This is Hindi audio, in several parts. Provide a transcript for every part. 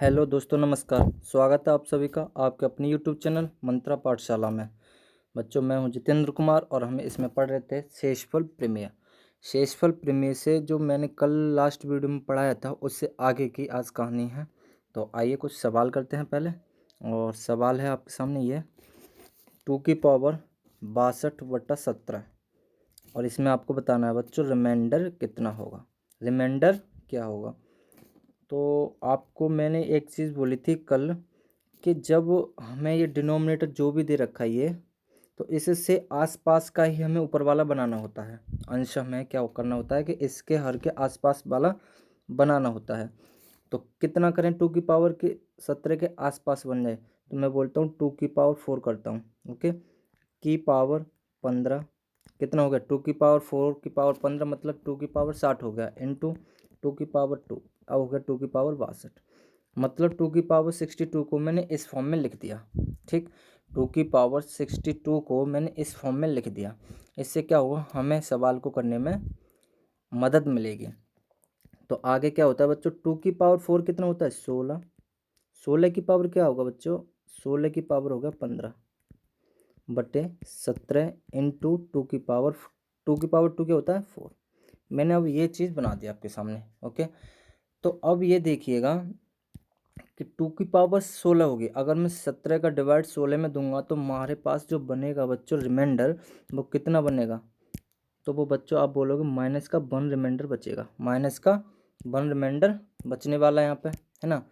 हेलो दोस्तों, नमस्कार। स्वागत है आप सभी का आपके अपने यूट्यूब चैनल मंत्रा पाठशाला में। बच्चों, मैं हूं जितेंद्र कुमार और हम इसमें पढ़ रहे थे शेषफल प्रमेय। शेषफल प्रमेय से जो मैंने कल लास्ट वीडियो में पढ़ाया था उससे आगे की आज कहानी है। तो आइए कुछ सवाल करते हैं पहले। और सवाल है आपके सामने ये 2 की पावर 62/17 और इसमें आपको बताना है बच्चों रिमाइंडर कितना होगा। रिमाइंडर क्या होगा? तो आपको मैंने एक चीज़ बोली थी कल कि जब हमें ये डिनोमिनेटर जो भी दे रखा है ये, तो इससे आसपास का ही हमें ऊपर वाला बनाना होता है। अंश हमें क्या करना होता है कि इसके हर के आसपास वाला बनाना होता है। तो कितना करें 2 की पावर के 17 के आसपास बन जाए, तो मैं बोलता हूँ 2 की पावर 4 करता हूँ। ओके, की पावर 15 कितना हो गया? 2 की पावर 4 की पावर 15 मतलब 2 की पावर 60 हो गया, इंटू 2 की पावर 2 अब हो गया 2 की पावर 62 मतलब 2 की पावर 62 को मैंने इस फॉर्म में लिख दिया। ठीक, 2 की पावर 62 को मैंने इस फॉर्म में लिख दिया। इससे क्या होगा, हमें सवाल को करने में मदद मिलेगी। तो आगे क्या होता है बच्चों, 2 की पावर 4 कितना होता है? 16। 16 की पावर क्या होगा बच्चों? 16 की पावर होगा 15/17 इंटू 2 की पावर 2 क्या होता है? 4। मैंने अब ये चीज़ बना दी आपके सामने। ओके, तो अब ये देखिएगा कि 2 की पावर 16 होगी। अगर मैं 17 का डिवाइड 16 में दूंगा तो हमारे पास जो बनेगा बच्चों रिमाइंडर, वो कितना बनेगा? तो वो बच्चों आप बोलोगे माइनस का 1 रिमाइंडर बचेगा। माइनस का 1 रिमाइंडर बचने वाला है यहाँ पे, है ना।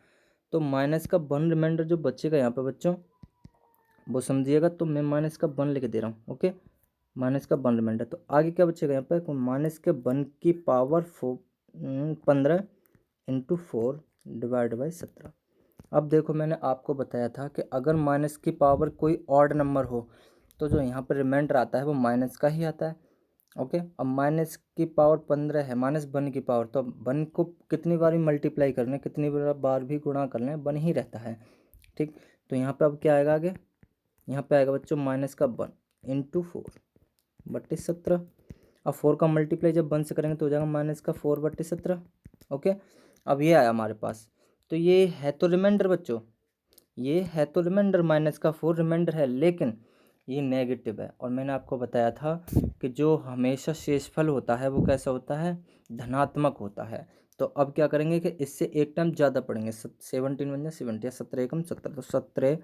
तो माइनस का 1 रिमाइंडर जो बचेगा यहाँ पे बच्चों, वो समझिएगा। तो मैं माइनस का 1 लिख दे रहा हूँ। ओके, माइनस का 1 रिमाइंडर। तो आगे क्या बचेगा यहाँ पे? माइनस के 1 की पावर 15 इंटू 4 डिवाइड बाई 17। अब देखो, मैंने आपको बताया था कि अगर माइनस की पावर कोई ऑड नंबर हो तो जो यहाँ पर रिमाइंडर आता है वो माइनस का ही आता है। ओके, अब माइनस की पावर 15 है, -1 की पावर, तो 1 को कितनी बार भी मल्टीप्लाई करना है, कितनी बार भी गुणा करना है, 1 ही रहता है। ठीक, तो यहाँ पे अब क्या आएगा आगे? यहाँ पे आएगा बच्चों माइनस का 1 इंटू 4/17। अब 4 का मल्टीप्लाई जब 1 से करेंगे तो हो जाएगा माइनस का 4/17। ओके, अब ये आया हमारे पास। तो ये है तो रिमाइंडर बच्चों, ये है तो रिमाइंडर, -4 रिमाइंडर है, लेकिन ये नेगेटिव है। और मैंने आपको बताया था कि जो हमेशा शेषफल होता है वो कैसा होता है? धनात्मक होता है। तो अब क्या करेंगे कि इससे एक टाइम ज़्यादा पढ़ेंगे। 17 बन जाए 70 या 17 एकम 17, तो 17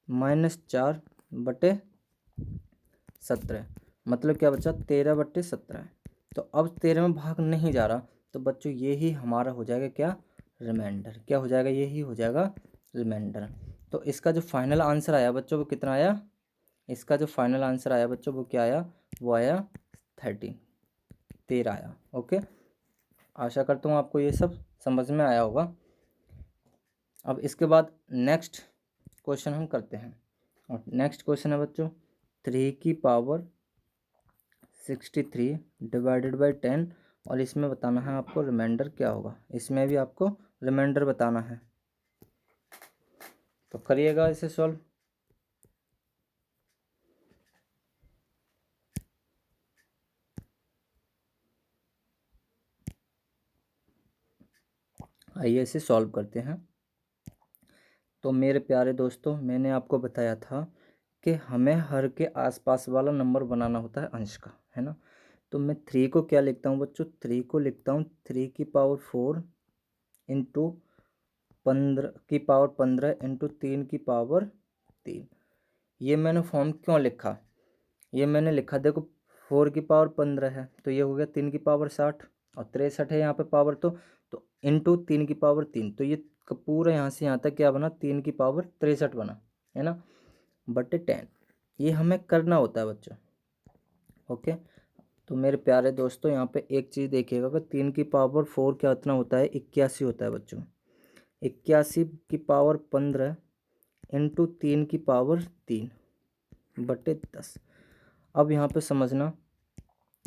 -4/17 मतलब क्या बचा? 13/17। तो अब 13 में भाग नहीं जा रहा, तो बच्चों ये ही हमारा हो जाएगा क्या? रिमाइंडर। क्या हो जाएगा? यही हो जाएगा रिमाइंडर। तो इसका जो फाइनल आंसर आया बच्चों वो कितना आया? इसका जो फाइनल आंसर आया बच्चों वो क्या आया? वो आया 13 आया। ओके, आशा करता हूँ आपको ये सब समझ में आया होगा। अब इसके बाद नेक्स्ट क्वेश्चन हम करते हैं। और नेक्स्ट क्वेश्चन है बच्चों 3 की पावर 63 डिवाइडेड बाई 10 और इसमें बताना है आपको रिमाइंडर क्या होगा। इसमें भी आपको रिमाइंडर बताना है, तो करिएगा इसे सॉल्व। आइए इसे सॉल्व करते हैं। तो मेरे प्यारे दोस्तों, मैंने आपको बताया था कि हमें हर के आसपास वाला नंबर बनाना होता है अंश का, है ना। तो मैं 3 को क्या लिखता हूँ बच्चों? 3 को लिखता हूँ 3 की पावर 4 इंटू 15 इंटू 3 की पावर 3। ये मैंने फॉर्म क्यों लिखा? ये मैंने लिखा, देखो 4 की पावर 15 है तो ये हो गया 3 की पावर 60 और 63 है यहाँ पे पावर, तो इंटू 3 की पावर 3, तो ये पूरा यहाँ से यहाँ तक क्या बना? 3 की पावर 63 बना, है ना, बटे 10। ये हमें करना होता है बच्चों। ओके, तो मेरे प्यारे दोस्तों यहाँ पे एक चीज़ देखिएगा कि 3 की पावर 4 क्या इतना होता है? 81 होता है बच्चों। 81 की पावर 15 इंटू 3 की पावर 3/10। अब यहाँ पे समझना,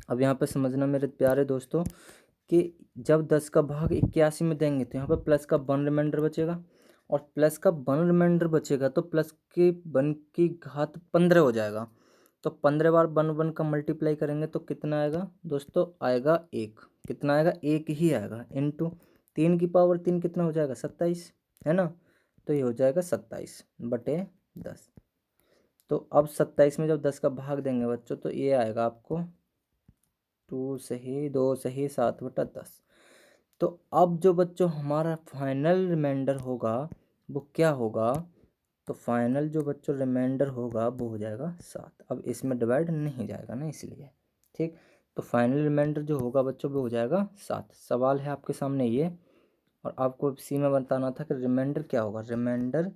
अब यहाँ पे समझना मेरे प्यारे दोस्तों कि जब 10 का भाग 81 में देंगे तो यहाँ पे प्लस का 1 रिमाइंडर बचेगा, और प्लस का 1 रिमाइंडर बचेगा तो प्लस की 1 की घात 15 हो जाएगा। तो 15 बार 1 का मल्टीप्लाई करेंगे तो कितना आएगा दोस्तों? आएगा 1। कितना आएगा? 1 ही आएगा, इंटू 3 की पावर 3 कितना हो जाएगा? 27। है ना। तो ये हो जाएगा 27/10। तो अब 27 में जब 10 का भाग देंगे बच्चों तो ये आएगा आपको 2 सही 2 सही 7/10। तो अब जो बच्चों हमारा फाइनल रिमाइंडर होगा वो क्या होगा, तो फाइनल जो बच्चों रिमाइंडर होगा वो हो जाएगा 7। अब इसमें डिवाइड नहीं जाएगा ना इसलिए, ठीक। तो फाइनल रिमाइंडर जो होगा बच्चों वो हो जाएगा 7। सवाल है आपके सामने ये, और आपको सी में बताना था कि रिमाइंडर क्या होगा, रिमाइंडर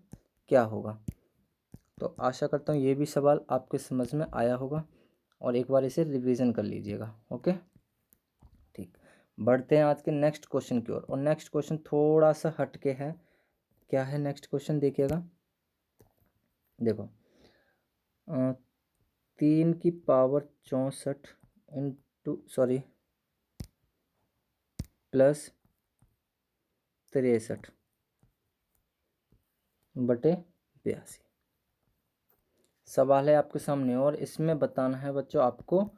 क्या होगा। तो आशा करता हूँ ये भी सवाल आपके समझ में आया होगा, और एक बार इसे रिवीजन कर लीजिएगा। ओके ठीक, बढ़ते हैं आज के नेक्स्ट क्वेश्चन की ओर। और नेक्स्ट क्वेश्चन थोड़ा सा हटके है। क्या है नेक्स्ट क्वेश्चन देखिएगा। देखो 3 की पावर 64 इंटू सॉरी प्लस 63/82 सवाल है आपके सामने, और इसमें बताना है बच्चों आपको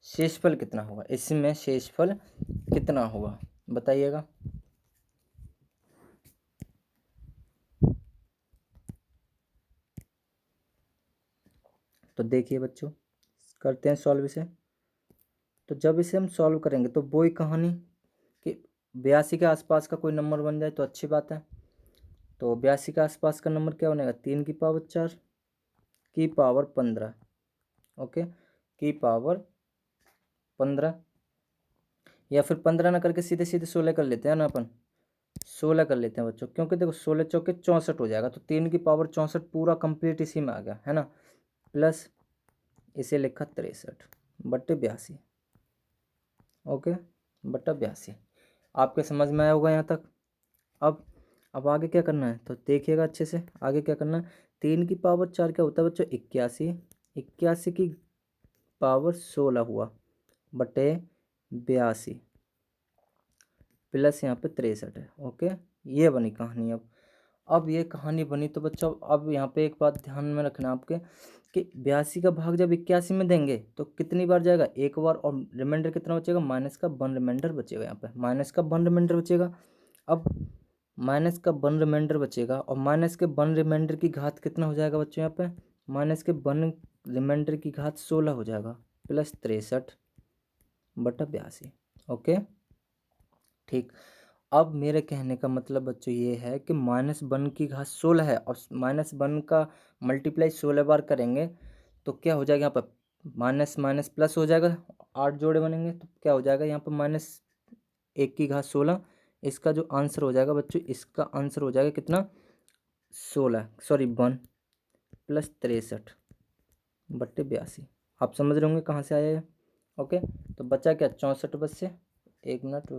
शेषफल कितना होगा। इसमें शेषफल कितना होगा बताइएगा। तो देखिए बच्चों, करते हैं सॉल्व इसे। तो जब इसे हम सॉल्व करेंगे तो वही कहानी कि 82 के आसपास का कोई नंबर बन जाए तो अच्छी बात है। तो 82 के आसपास का नंबर क्या बनेगा, 3 की पावर 4 की पावर 15। ओके, की पावर 15, या फिर 15 ना करके सीधे सीधे 16 कर लेते हैं ना अपन। 16 कर लेते हैं बच्चों, क्योंकि देखो 16 चौके 64 हो जाएगा, तो 3 की पावर 64 पूरा कंप्लीट इसी में आ गया है ना। प्लस इसे लिखा 63/82। ओके, बटा 82। आपके समझ में आया होगा यहाँ तक। अब आगे क्या करना है तो देखिएगा अच्छे से। आगे क्या करना है, 3 की पावर 4 क्या होता है बच्चों, 81। 81 की पावर 16 हुआ बटे 82 प्लस यहाँ पे 63 है। ओके, ये बनी कहानी। अब ये कहानी बनी तो बच्चों अब यहाँ पे एक बात ध्यान में रखना आपके कि 82 का भाग जब 81 में देंगे तो कितनी बार जाएगा, एक बार, और रिमाइंडर कितना बचेगा, माइनस का 1 रिमाइंडर बचेगा। यहाँ पे माइनस का 1 रिमाइंडर बचेगा। अब माइनस का 1 रिमाइंडर बचेगा, और माइनस के 1 रिमाइंडर की घात कितना हो जाएगा बच्चों, यहाँ पे माइनस के 1 रिमाइंडर की घात 16 हो जाएगा प्लस 63/82। ओके ठीक। अब मेरे कहने का मतलब बच्चों ये है कि -1 की घात 16 है, और -1 का मल्टीप्लाई 16 बार करेंगे तो क्या हो जाएगा, यहाँ पर माइनस माइनस प्लस हो जाएगा, 8 जोड़े बनेंगे तो क्या हो जाएगा यहाँ पर -1 की घात 16। इसका जो आंसर हो जाएगा बच्चों, इसका आंसर हो जाएगा कितना, 16 सॉरी 1 प्लस 63/82। आप समझ रहे होंगे कहाँ से आया है। ओके, तो बचा क्या 64 बच्चे, एक मिनट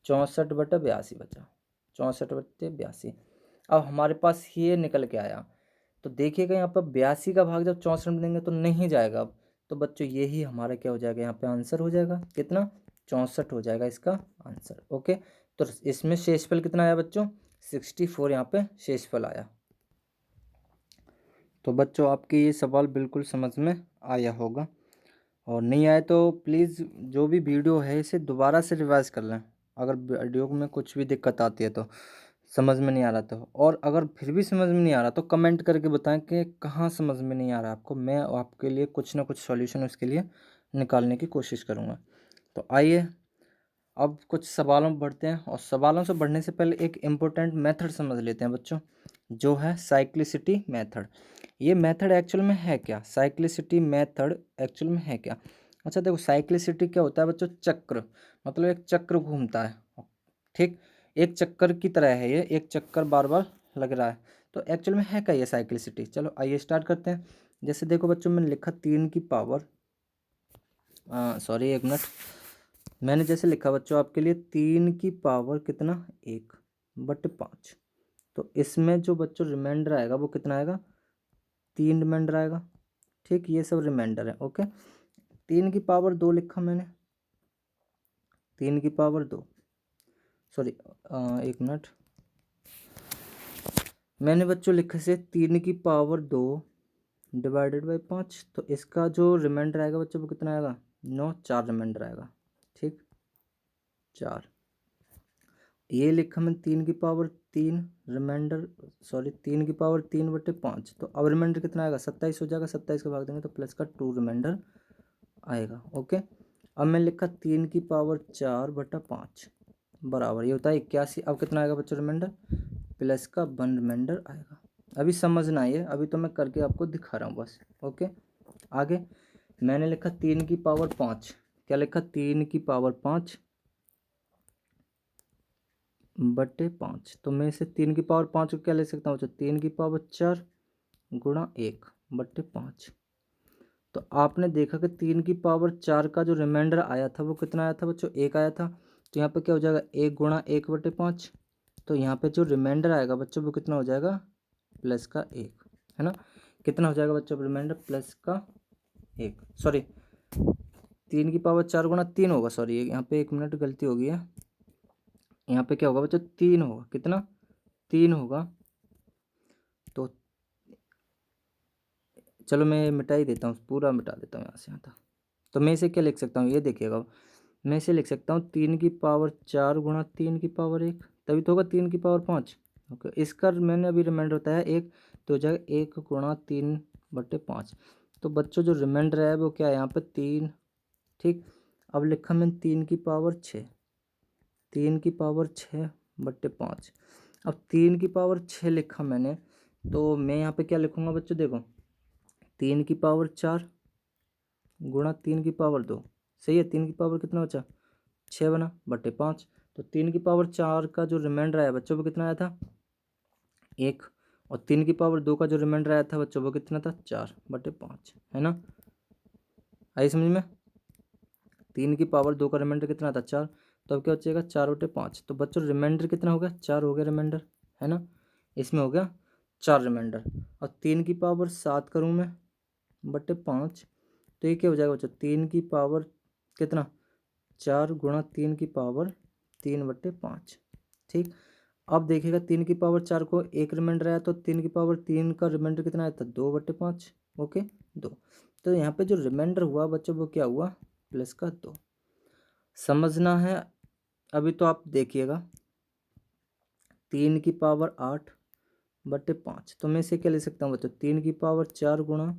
64/82 बचा, 64/82। अब हमारे पास ये निकल के आया, तो देखिएगा यहाँ पर 82 का भाग जब 64 में देंगे तो नहीं जाएगा। अब तो बच्चों यही हमारा क्या हो जाएगा, यहाँ पे आंसर हो जाएगा कितना, 64 हो जाएगा इसका आंसर। ओके, तो इसमें शेषफल कितना आया बच्चों, 64 यहाँ पे शेषफल आया। तो बच्चों आपके ये सवाल बिल्कुल समझ में आया होगा, और नहीं आए तो प्लीज़ जो भी वीडियो है इसे दोबारा से रिवाइज कर लें। अगर वीडियो में कुछ भी दिक्कत आती है तो, समझ में नहीं आ रहा तो, और अगर फिर भी समझ में नहीं आ रहा तो कमेंट करके बताएं कि कहाँ समझ में नहीं आ रहा आपको। मैं आपके लिए कुछ ना कुछ सॉल्यूशन उसके लिए निकालने की कोशिश करूँगा। तो आइए अब कुछ सवालों में बढ़ते हैं, और सवालों से बढ़ने से पहले एक इम्पोर्टेंट मेथड समझ लेते हैं बच्चों, जो है साइक्लिसिटी मेथड। ये मेथड एक्चुअल में है क्या, साइक्लिसिटी मेथड एक्चुअल में है क्या। अच्छा देखो, साइक्लिसिटी क्या होता है बच्चों, चक्र, मतलब एक चक्र घूमता है, ठीक। एक चक्कर की तरह है ये, एक चक्कर बार बार लग रहा है। तो एक्चुअल में है क्या ये साइक्लिसिटी, चलो आइए स्टार्ट करते हैं। जैसे देखो बच्चों, मैंने लिखा 3 की पावर सॉरी एक मिनट, मैंने जैसे लिखा बच्चों आपके लिए 3 की पावर कितना 1/5। तो इसमें जो बच्चों रिमाइंडर आएगा वो कितना आएगा, 3 रिमाइंडर आएगा, ठीक। ये सब रिमाइंडर है। ओके, 3 की पावर 2 लिखा मैंने, 3 की पावर 2 सॉरी एक मिनट, मैंने बच्चों लिखा से 3 की पावर 2 डिवाइडेड बाई 5। तो इसका जो रिमाइंडर आएगा बच्चों वो कितना आएगा, 9, 4 रिमाइंडर आएगा, ठीक 4। ये लिखा मैंने 3 रिमाइंडर, सॉरी 3^3/5। तो अब रिमाइंडर कितना आएगा, 27 हो जाएगा। 27 का भाग देंगे तो प्लस का 2 रिमाइंडर आएगा। ओके, अब मैं लिखा 3^4/5 बराबर ये होता है 81। अब कितना आएगा बच्चों रिमाइंडर, प्लस का 1 रिमाइंडर आएगा। अभी समझना है, अभी तो मैं करके आपको दिखा रहा हूँ बस। ओके, आगे मैंने लिखा 3^5, क्या लिखा 3^5/5। तो मैं इसे 3^5 को क्या ले सकता हूँ, 3^4 गुणा 1/5। तो आपने देखा कि 3^4 का जो रिमाइंडर आया था वो कितना आया था बच्चों, 1 आया था। तो यहाँ पे क्या हो जाएगा 1 गुणा 1/5। तो यहाँ पे जो रिमाइंडर आएगा बच्चों वो कितना हो जाएगा, प्लस का 1, है ना। कितना हो जाएगा बच्चों रिमाइंडर, प्लस का 1, सॉरी 3^4 गुणा 3 होगा, सॉरी यहाँ पे 1 मिनट गलती हो गई है। यहाँ पे क्या होगा बच्चों 3 होगा, कितना 3 होगा। तो चलो मैं मिटा ही देता हूँ, पूरा मिटा देता हूँ यहाँ से यहाँ तक। तो मैं इसे क्या लिख सकता हूँ, ये देखिएगा, मैं इसे लिख सकता हूँ 3^4 गुणा 3^1, तभी तो होगा 3^5। ओके, इसका मैंने अभी रिमाइंडर बताया 1, तो हो जाएगा 1 गुणा 3/5। तो बच्चों जो रिमाइंडर है वो क्या है यहाँ पे 3। ठीक, अब लिखा मैंने 3^6, 3^6/5। अब 3^6 लिखा मैंने, तो मैं यहाँ पे क्या लिखूँगा बच्चों, देखो 3^4 गुणा 3^2, सही है। 3 कितना बचा, 6 बना/5। तो 3^4 का जो रिमाइंडर आया बच्चों वो कितना आया था, 1। और 3^2 का जो रिमाइंडर आया था बच्चों वो कितना था, 4/5, है ना। आई समझ में। 3^2 का रिमाइंडर कितना था, 4। तो अब क्या बचेगा 4/5। तो बच्चों रिमाइंडर कितना हो गया, 4 हो गया रिमाइंडर, है ना। इसमें हो गया 4 रिमाइंडर। और 3^7 करूँ मैं /5, तो ये क्या हो जाएगा बच्चों, 3 कितना 4 गुणा 3^3/5। ठीक, अब देखिएगा 3^4 को 1 रिमाइंडर आया, तो 3^3 का रिमाइंडर कितना आया था, 2/5। ओके 2। तो यहाँ पे जो रिमाइंडर हुआ बच्चों वो क्या हुआ, प्लस का 2। समझना है। अभी तो आप देखिएगा 3^8/5। तो मैं इसे क्या ले सकता हूँ बच्चों, 3^4 गुणा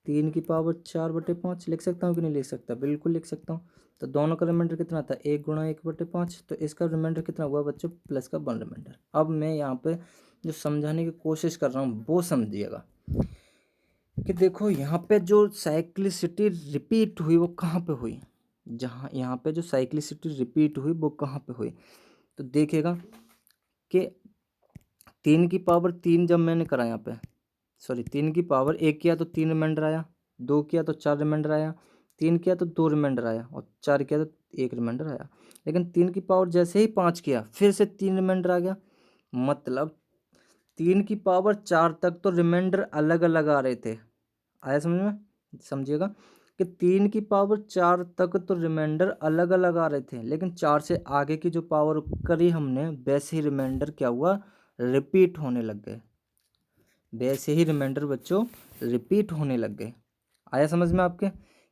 3^4/5 लिख सकता हूँ कि नहीं लिख सकता, बिल्कुल लिख सकता हूँ। तो दोनों का रिमाइंडर कितना था, 1 गुणा 1/5। तो इसका रिमाइंडर कितना हुआ बच्चों, प्लस का 1 रिमाइंडर। अब मैं यहाँ पे जो समझाने की कोशिश कर रहा हूँ वो समझिएगा कि देखो यहाँ पे जो साइक्लिसिटी रिपीट हुई वो कहाँ पे हुई, जहाँ यहाँ पे जो साइक्लिसिटी रिपीट हुई वो कहाँ पे हुई। तो देखिएगा कि 3^3 जब मैंने करा यहाँ पे, सॉरी 3^1 किया तो 3 रिमाइंडर आया, 2 किया तो 4 रिमाइंडर आया, 3 किया तो 2 रिमाइंडर आया, और 4 किया तो 1 रिमाइंडर आया। लेकिन 3 जैसे ही 5 किया फिर से 3 रिमाइंडर आ गया। मतलब 3^4 तक तो रिमाइंडर अलग अलग आ रहे थे। आया समझ में, समझिएगा कि 3^4 तक तो रिमाइंडर अलग अलग आ रहे थे, लेकिन 4 से आगे की जो पावर करी हमने वैसे ही रिमाइंडर क्या हुआ, रिपीट होने लग गए। वैसे ही रिमाइंडर बच्चों रिपीट होने लग गए। आया समझ में आपके,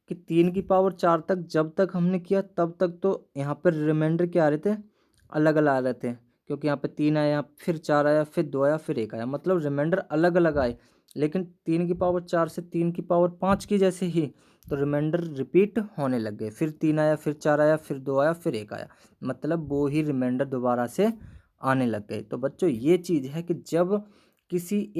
कि 3^4 तक जब तक हमने किया तब तक तो यहाँ पर रिमाइंडर क्या आ रहे थे, अलग अलग आ रहे थे। क्योंकि यहाँ पे 3 आया, फिर 4 आया, फिर 2 आया, फिर 1 आया, मतलब रिमाइंडर अलग अलग आए। लेकिन 3^4 से 3^5 की जैसे ही तो रिमाइंडर रिपीट होने लग गए। फिर 3 आया, फिर 4 आया, फिर 2 आया, फिर 1 आया, मतलब वो ही रिमाइंडर दोबारा से आने लग गए। तो बच्चों ये चीज़ है कि जब किसी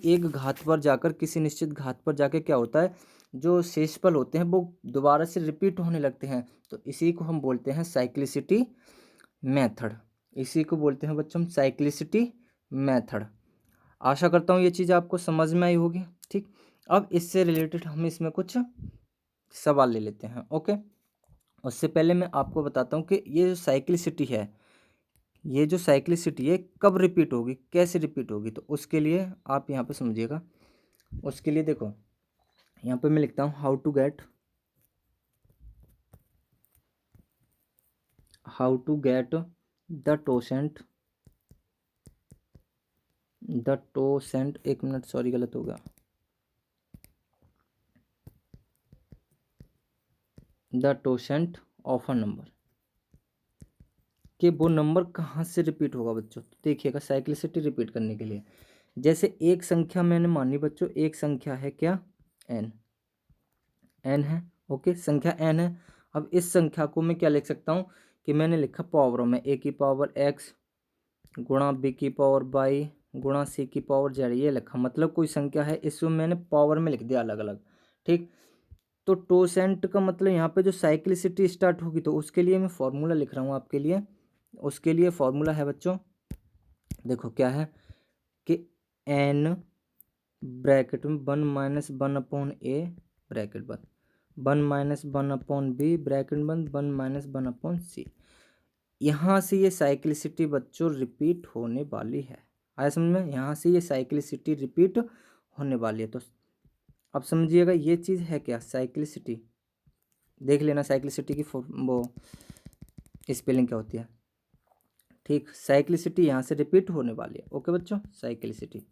एक घात पर जाकर, किसी निश्चित घात पर जाकर क्या होता है, जो शेषफल होते हैं वो दोबारा से रिपीट होने लगते हैं। तो इसी को हम बोलते हैं साइक्लिसिटी मेथड। इसी को बोलते हैं बच्चों हम साइक्लिसिटी मेथड। आशा करता हूँ ये चीज़ आपको समझ में आई होगी। ठीक, अब इससे रिलेटेड हम इसमें कुछ सवाल ले लेते हैं। ओके, उससे पहले मैं आपको बताता हूँ कि ये जो साइक्लिसिटी है, ये जो साइक्लिसिटी है कब रिपीट होगी, कैसे रिपीट होगी। तो उसके लिए आप यहाँ पे समझिएगा। उसके लिए देखो यहाँ पे मैं लिखता हूँ हाउ टू गेट द टोसेंट, एक मिनट सॉरी गलत हो गया, द टोसेंट ऑफ अ नंबर। कि वो नंबर कहाँ से रिपीट होगा बच्चों। तो देखिएगा साइक्लिसिटी रिपीट करने के लिए, जैसे एक संख्या मैंने मानी बच्चों, एक संख्या है क्या, n, n है, ओके, संख्या n है। अब इस संख्या को मैं क्या लिख सकता हूँ कि मैंने लिखा पावरों में, a की पावर x गुणा b की पावर y गुणा c की पावर z, ये लिखा, मतलब कोई संख्या है इसमें मैंने पावर में लिख दिया अलग अलग, ठीक। तो टोसेंट का मतलब यहाँ पे जो साइक्लिसिटी स्टार्ट होगी तो उसके लिए मैं फॉर्मूला लिख रहा हूँ आपके लिए। उसके लिए फॉर्मूला है बच्चों, देखो क्या है कि n ब्रैकेट में 1 माइनस 1 अपॉन ए ब्रैकेट बंद, 1 माइनस 1 अपॉन बी ब्रैकेट बंद, 1 माइनस 1 अपॉन सी। यहाँ से ये साइक्लिसिटी बच्चों रिपीट होने वाली है, आया समझ में, यहाँ से ये साइक्लिसिटी रिपीट होने वाली है। तो अब समझिएगा ये चीज़ है क्या, साइक्लिसिटी, देख लेना साइक्लिसिटी की वो स्पेलिंग क्या होती है, ठीक। साइक्लिसिटी यहाँ से रिपीट होने वाली है, ओके बच्चों, साइक्लिसिटी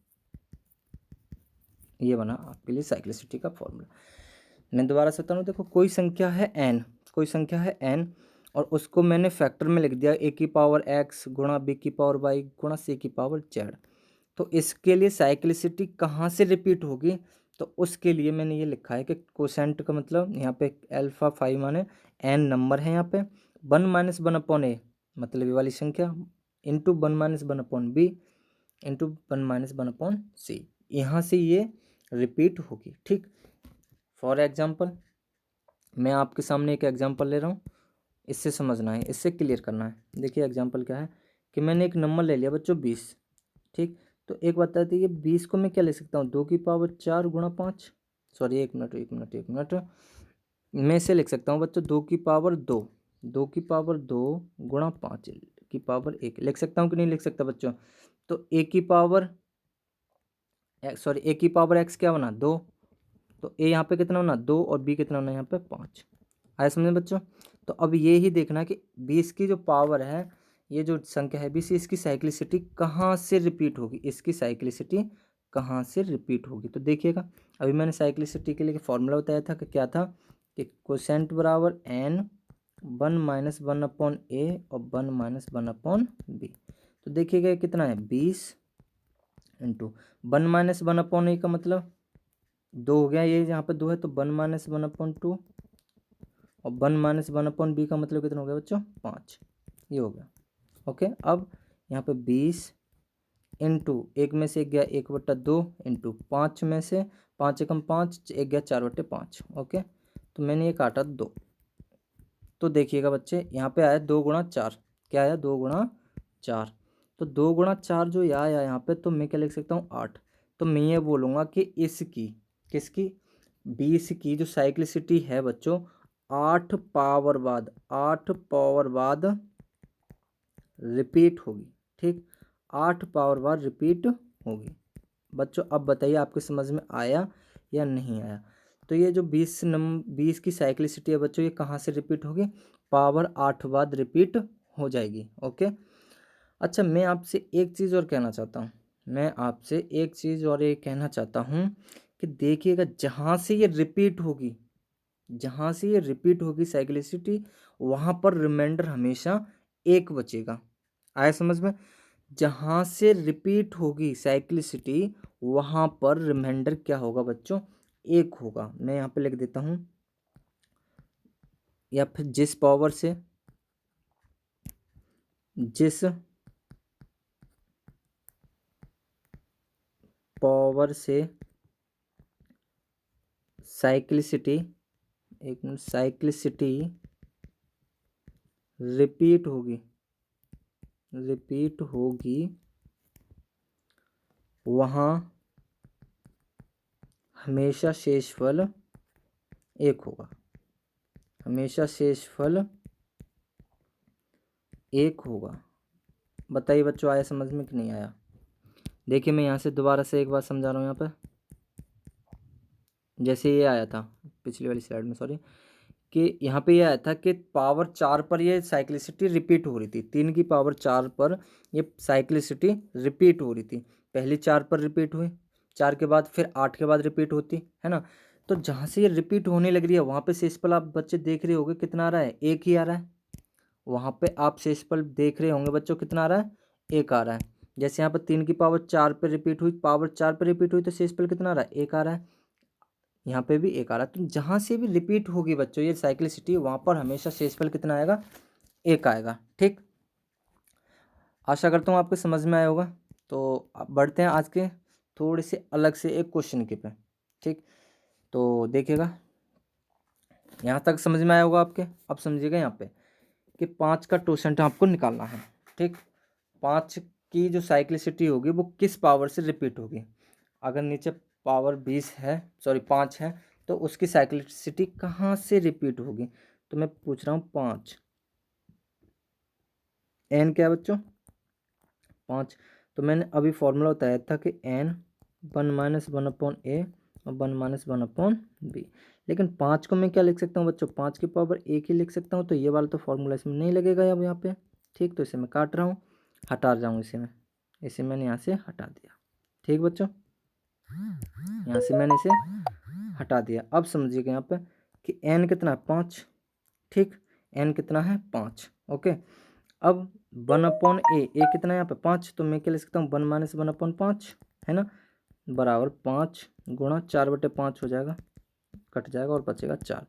ये बना आपके लिए साइक्लिसिटी का फॉर्मूला। मैं दोबारा से बता रहा हूँ, देखो कोई संख्या है n, कोई संख्या है n और उसको मैंने फैक्टर में लिख दिया a की पावर x गुणा b की पावर y गुणा c की पावर z। तो इसके लिए साइक्लिसिटी कहाँ से रिपीट होगी, तो उसके लिए मैंने ये लिखा है कि कोसेंट का मतलब यहाँ पे अल्फा 5 माने n नंबर है, यहाँ पे 1 माइनस 1 अपॉन ए मतलब ये वाली संख्या into 1 minus 1 upon B into 1 minus 1 upon C, यहाँ से ये रिपीट होगी, ठीक। फॉर एग्जाम्पल मैं आपके सामने एक एग्जाम्पल ले रहा हूँ, इससे समझना है, इससे क्लियर करना है। देखिए एग्जाम्पल क्या है कि मैंने एक नंबर ले लिया बच्चों 20, ठीक। तो एक बात आती है, 20 को मैं क्या ले सकता हूँ, 2 की पावर 4 गुणा 5, सॉरी एक मिनट मैं इसे लिख सकता हूँ बच्चों 2 की पावर 2, 2 की पावर 2 गुणा 5 की पावर 1 लिख सकता हूँ कि नहीं लिख सकता बच्चों। तो ए की पावर सॉरी ए की पावर एक्स क्या बना 2, तो ए यहाँ पे कितना बना 2 और बी कितना बना यहाँ पे 5, आया समझे बच्चों। तो अब ये ही देखना कि 20 की जो पावर है, ये जो संख्या है 20, इसकी साइक्लिसिटी कहाँ से रिपीट होगी, इसकी साइक्लिसिटी कहाँ से रिपीट होगी। तो देखिएगा अभी मैंने साइक्लिसिटी के लिए फॉर्मूला बताया था कि क्या था कि कोसेंट बराबर n 1 माइनस 1 अपॉन ए और 1 माइनस 1 अपॉन बी। तो देखिएगा ये कितना है 20 इंटू 1 माइनस 1 अपॉन ए का मतलब 2 हो गया, ये यहाँ पे 2 है तो 1 माइनस 1 अपॉन 2 और 1 माइनस 1 अपॉन बी का मतलब कितना हो गया बच्चों 5, ये हो गया, ओके। अब यहाँ पे 20 इंटू एक में से एक गया 1/2 इंटू 5 में से 5 एकम 5 एक गया 4/5, ओके। तो मैंने ये काटा 2, तो देखिएगा बच्चे यहाँ पे आया 2 गुणा 4, क्या आया 2 गुणा 4, तो 2 गुणा 4 जो आया यहाँ पे, तो मैं क्या लिख सकता हूँ 8। तो मैं ये बोलूँगा कि इसकी किसकी 20 की जो साइक्लिसिटी है बच्चों 8 पावर बाद 8 पावर बाद रिपीट होगी, ठीक, 8 पावर बाद रिपीट होगी बच्चों। अब बताइए आपके समझ में आया या नहीं आया। तो ये जो 20 की साइक्लिसिटी है बच्चों, ये कहाँ से रिपीट होगी, पावर 8 बाद रिपीट हो जाएगी, ओके। अच्छा मैं आपसे एक चीज़ और कहना चाहता हूँ, मैं आपसे एक चीज़ और ये कहना चाहता हूँ कि देखिएगा जहाँ से ये रिपीट होगी, जहाँ से ये रिपीट होगी साइक्लिसिटी, वहाँ पर रिमाइंडर हमेशा 1 बचेगा, आया समझ में। जहाँ से रिपीट होगी साइक्लिसिटी वहाँ पर रिमाइंडर क्या होगा बच्चों 1 होगा। मैं यहाँ पे लिख देता हूँ, या फिर जिस पावर से साइक्लिसिटी, एक मिनट, साइक्लिसिटी रिपीट होगी वहाँ हमेशा शेषफल 1 होगा, हमेशा शेषफल 1 होगा। बताइए बच्चों आया समझ में कि नहीं आया। देखिए मैं यहाँ से दोबारा से एक बार समझा रहा हूँ, यहाँ पर जैसे ये आया था पिछली वाली स्लाइड में, सॉरी, कि यहाँ पे ये आया था कि पावर 4 पर ये साइक्लिसिटी रिपीट हो रही थी, 3 की पावर 4 पर ये साइक्लिसिटी रिपीट हो रही थी। पहले 4 पर रिपीट हुई, 4 के बाद फिर 8 के बाद रिपीट होती है ना। तो जहाँ से ये रिपीट होने लग रही है वहाँ पे शेषफल आप बच्चे देख रहे होगे कितना आ रहा है, 1 ही आ रहा है, वहाँ पे आप शेषफल देख रहे होंगे बच्चों कितना आ रहा है, 1 आ रहा है। जैसे यहाँ पर 3 की पावर 4 पे रिपीट हुई, पावर 4 पे रिपीट हुई तो शेषफल कितना आ रहा है, 1 आ रहा है। यहाँ पे भी 1 आ रहा है। तो जहाँ से भी रिपीट होगी बच्चों ये साइक्लिसिटी, वहाँ पर हमेशा शेषफल कितना आएगा, 1 आएगा। ठीक, आशा करता हूँ आपको समझ में आया होगा। तो अब बढ़ते हैं आज के थोड़े से अलग से एक क्वेश्चन के पे। ठीक, तो देखिएगा यहाँ तक समझ में आया होगा आपके। अब समझिएगा यहाँ पे कि 5 का टोसेंट आपको निकालना है। ठीक, 5 की जो साइक्लिसिटी होगी वो किस पावर से रिपीट होगी। अगर नीचे पावर 20 है, सॉरी 5 है, तो उसकी साइक्लिसिटी कहाँ से रिपीट होगी। तो मैं पूछ रहा हूँ 5, एन क्या है बच्चों, 5। तो मैंने अभी फॉर्मूला बताया था कि एन 1-1/a और 1-1/b। लेकिन 5 को मैं क्या लिख सकता हूँ बच्चों, 5 की पावर 1 ही लिख सकता हूँ। तो ये वाला तो फॉर्मूला इसमें नहीं लगेगा अब यहाँ पे। ठीक, तो इसे मैं काट रहा हूँ, हटा जाऊँ इसे मैंने यहाँ से हटा दिया। ठीक बच्चों, यहाँ से मैंने इसे हटा दिया। अब समझिएगा यहाँ पे कि एन कितना है, 5। ठीक, एन कितना है, 5। ओके, अब 1/a कितना है यहाँ पे, 5। तो मैं क्या लिख सकता हूँ, 1-1/5 है ना, बराबर 5 गुणा 4/5 हो जाएगा, कट जाएगा और बचेगा 4।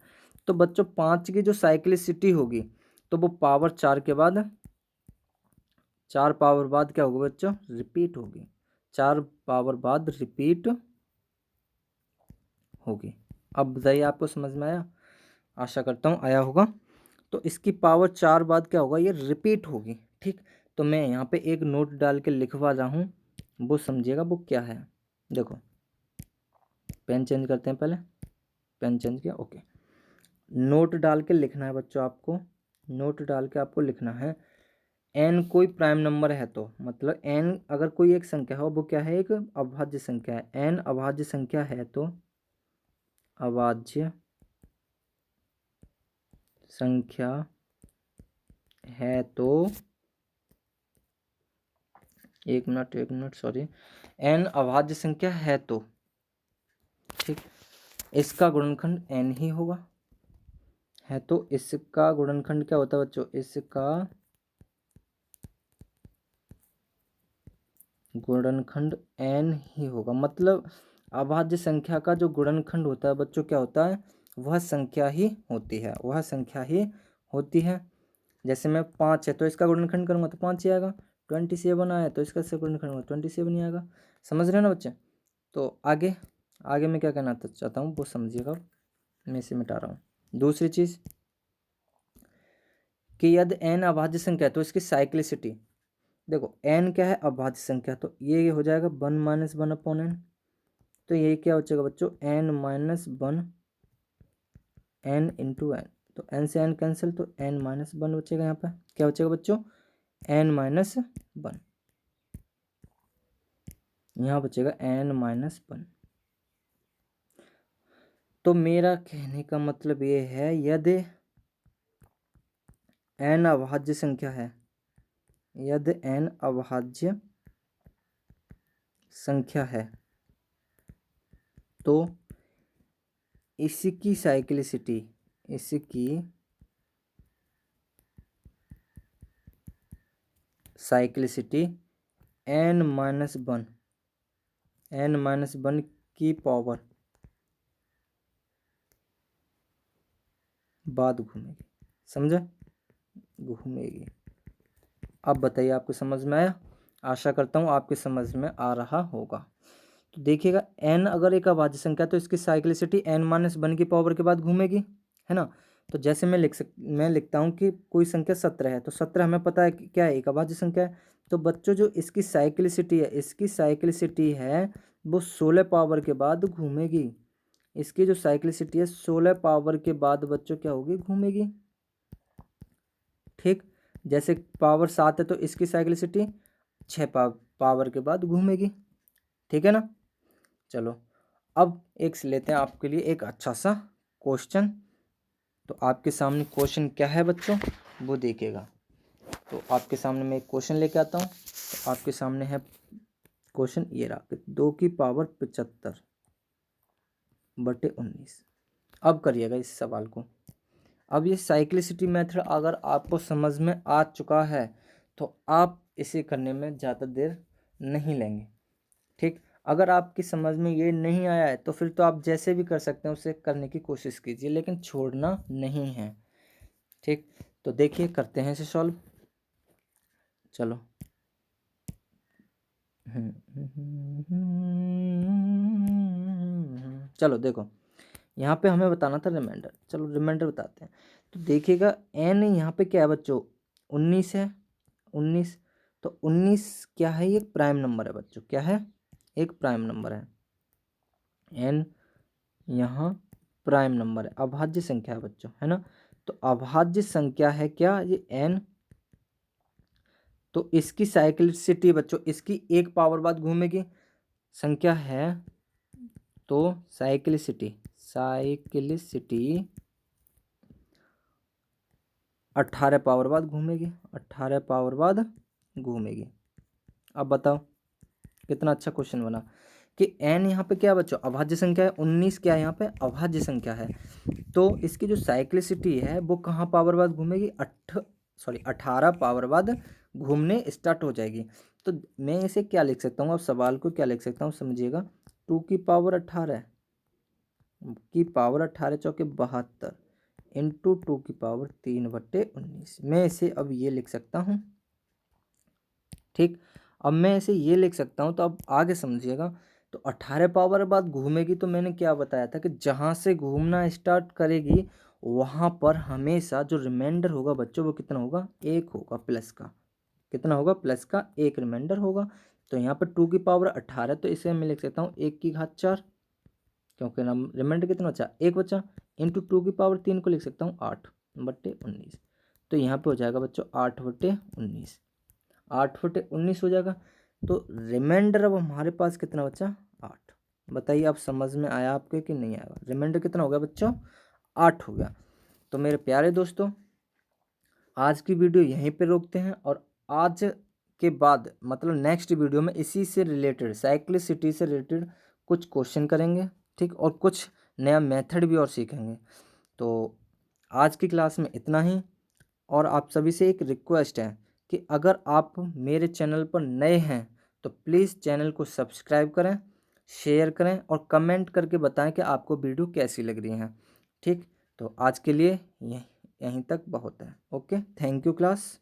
तो बच्चों 5 की जो साइक्लिसिटी होगी तो वो पावर 4 के बाद, 4 पावर बाद क्या होगा बच्चों, रिपीट होगी। 4 पावर बाद रिपीट होगी। अब बताइए आपको समझ में आया, आशा करता हूँ आया होगा। तो इसकी पावर 4 बाद क्या होगा, ये रिपीट होगी। ठीक, तो मैं यहाँ पे एक नोट डाल के लिखवा रहा हूँ, वो समझिएगा वो क्या है। देखो पेन चेंज करते हैं, पहले पेन चेंज किया। ओके, नोट डाल के लिखना है बच्चों आपको, नोट डाल के आपको लिखना है एन कोई प्राइम नंबर है तो, मतलब एन अगर कोई एक संख्या हो वो क्या है, एक अभाज्य संख्या है। एन अभाज्य संख्या है तो, अभाज्य संख्या है तो, एक मिनट सॉरी, एन अभाज्य संख्या है तो, ठीक, इसका गुणनखंड एन ही होगा। है तो इसका गुणनखंड क्या होता है बच्चों, इसका गुणनखंड एन ही होगा। मतलब अभाज्य संख्या का जो गुणनखंड होता है बच्चों क्या होता है, वह संख्या ही होती है, वह संख्या ही होती है। जैसे मैं 5 है तो इसका गुणनखंड करूँगा तो 5 ही आएगा। 27 आया तो इसका गुणनखंड होगा 27 ही आएगा। समझ रहे हैं ना बच्चे। तो आगे आगे मैं क्या कहना चाहता हूँ वो समझिएगा, मैं इसे मिटा रहा हूँ। दूसरी चीज़ कि यदि एन अभाज्य संख्या है तो इसकी साइक्लिसिटी, देखो एन क्या है, अभाज्य संख्या, तो ये हो जाएगा 1-1/n। तो ये क्या हो जाएगा बच्चों, n-1 n इंटू एन। तो n से n कैंसिल, तो n-1 बचेगा। यहाँ पर क्या बचेगा बच्चों, n-1, यहाँ बचेगा n-1। तो मेरा कहने का मतलब ये है यदि n अभाज्य संख्या है, यदि n अभाज्य संख्या है तो इसकी साइक्लिसिटी, इसकी साइक्लिसिटी n-1, n-1 की पावर बाद घूमेगी। समझे, घूमेगी। अब बताइए आपको समझ में आया, आशा करता हूँ आपके समझ में आ रहा होगा। तो देखिएगा n अगर एक अभाज्य संख्या तो इसकी साइक्लिसिटी n-1 की पावर के बाद घूमेगी, है ना। तो जैसे मैं लिखता हूँ कि कोई संख्या 17 है तो 17 हमें पता है कि क्या है, एक अभाज्य संख्या है। तो बच्चों जो इसकी साइक्लिसिटी है, इसकी साइक्लिसिटी है वो 16 पावर के बाद घूमेगी। इसकी जो साइक्लिसिटी है 16 पावर के बाद बच्चों क्या होगी, घूमेगी। ठीक, जैसे पावर 7 है तो इसकी साइक्लिसिटी 6 पावर के बाद घूमेगी। ठीक है ना। चलो अब एक से लेते हैं आपके लिए एक अच्छा सा क्वेश्चन। तो आपके सामने क्वेश्चन क्या है बच्चों वो देखिएगा। तो आपके सामने मैं एक क्वेश्चन लेके आता हूँ। तो आपके सामने है क्वेश्चन ये रहा, 2 की पावर 75/19। अब करिएगा इस सवाल को। अब ये साइक्लिसिटी मेथड अगर आपको समझ में आ चुका है तो आप इसे करने में ज़्यादा देर नहीं लेंगे। ठीक, अगर आपकी समझ में ये नहीं आया है तो फिर तो आप जैसे भी कर सकते हैं उसे करने की कोशिश कीजिए, लेकिन छोड़ना नहीं है। ठीक, तो देखिए करते हैं इसे सॉल्व। चलो चलो देखो, यहाँ पे हमें बताना था रिमाइंडर। चलो रिमाइंडर बताते हैं। तो देखिएगा एन यहाँ पे क्या है बच्चों, 19 है। 19, तो 19 क्या है, ये प्राइम नंबर है बच्चों। क्या है, एक प्राइम नंबर है। एन यहाँ प्राइम नंबर है, अभाज्य संख्या है बच्चों, है ना। तो अभाज्य संख्या है क्या, ये एन। तो इसकी साइक्लिसिटी बच्चों, इसकी एक पावर बाद घूमेगी संख्या है, तो साइक्लिसिटी 18 पावर बाद घूमेगी, 18 पावर बाद घूमेगी। अब बताओ कितना अच्छा क्वेश्चन बना कि n यहाँ पे क्या है बच्चों, अभाज्य संख्या है। 19 क्या है यहाँ पे, अभाज्य संख्या है। तो इसकी जो साइक्लिसिटी है वो कहाँ पावर बाद घूमेगी, 18 पावर बाद घूमने स्टार्ट हो जाएगी। तो मैं इसे क्या लिख सकता हूँ, अब सवाल को क्या लिख सकता हूँ समझिएगा, 2 की पावर 18 की पावर 18 चौके 72 इंटू 2 की पावर 3/19। मैं इसे अब ये लिख सकता हूँ। ठीक, अब मैं इसे ये लिख सकता हूँ, तो अब आगे समझिएगा। तो 18 पावर बाद घूमेगी, तो मैंने क्या बताया था कि जहाँ से घूमना स्टार्ट करेगी वहाँ पर हमेशा जो रिमाइंडर होगा बच्चों वो कितना होगा, 1 होगा, प्लस का। कितना होगा, प्लस का 1 रिमाइंडर होगा। तो यहाँ पर 2 की पावर 18, तो इसे मैं लिख सकता हूँ 1 की घात 4, क्योंकि नम रिमाइंडर कितना बचा, 1 बचा। इंटू 2 की पावर 3 को लिख सकता हूँ 8/19। तो यहाँ पे हो जाएगा बच्चों 8/19, 8/19 हो जाएगा। तो रिमाइंडर अब हमारे पास कितना बचा, 8। बताइए आप समझ में आया आपके कि नहीं आया। रिमाइंडर कितना हो गया बच्चों, 8 हो गया। तो मेरे प्यारे दोस्तों, आज की वीडियो यहीं पे रोकते हैं, और आज के बाद मतलब नेक्स्ट वीडियो में इसी से रिलेटेड, साइक्लिसिटी से रिलेटेड कुछ क्वेश्चन करेंगे। ठीक, और कुछ नया मेथड भी और सीखेंगे। तो आज की क्लास में इतना ही। और आप सभी से एक रिक्वेस्ट है कि अगर आप मेरे चैनल पर नए हैं तो प्लीज़ चैनल को सब्सक्राइब करें, शेयर करें और कमेंट करके बताएं कि आपको वीडियो कैसी लग रही है। ठीक, तो आज के लिए यहीं तक बहुत है। Okay, thank you class.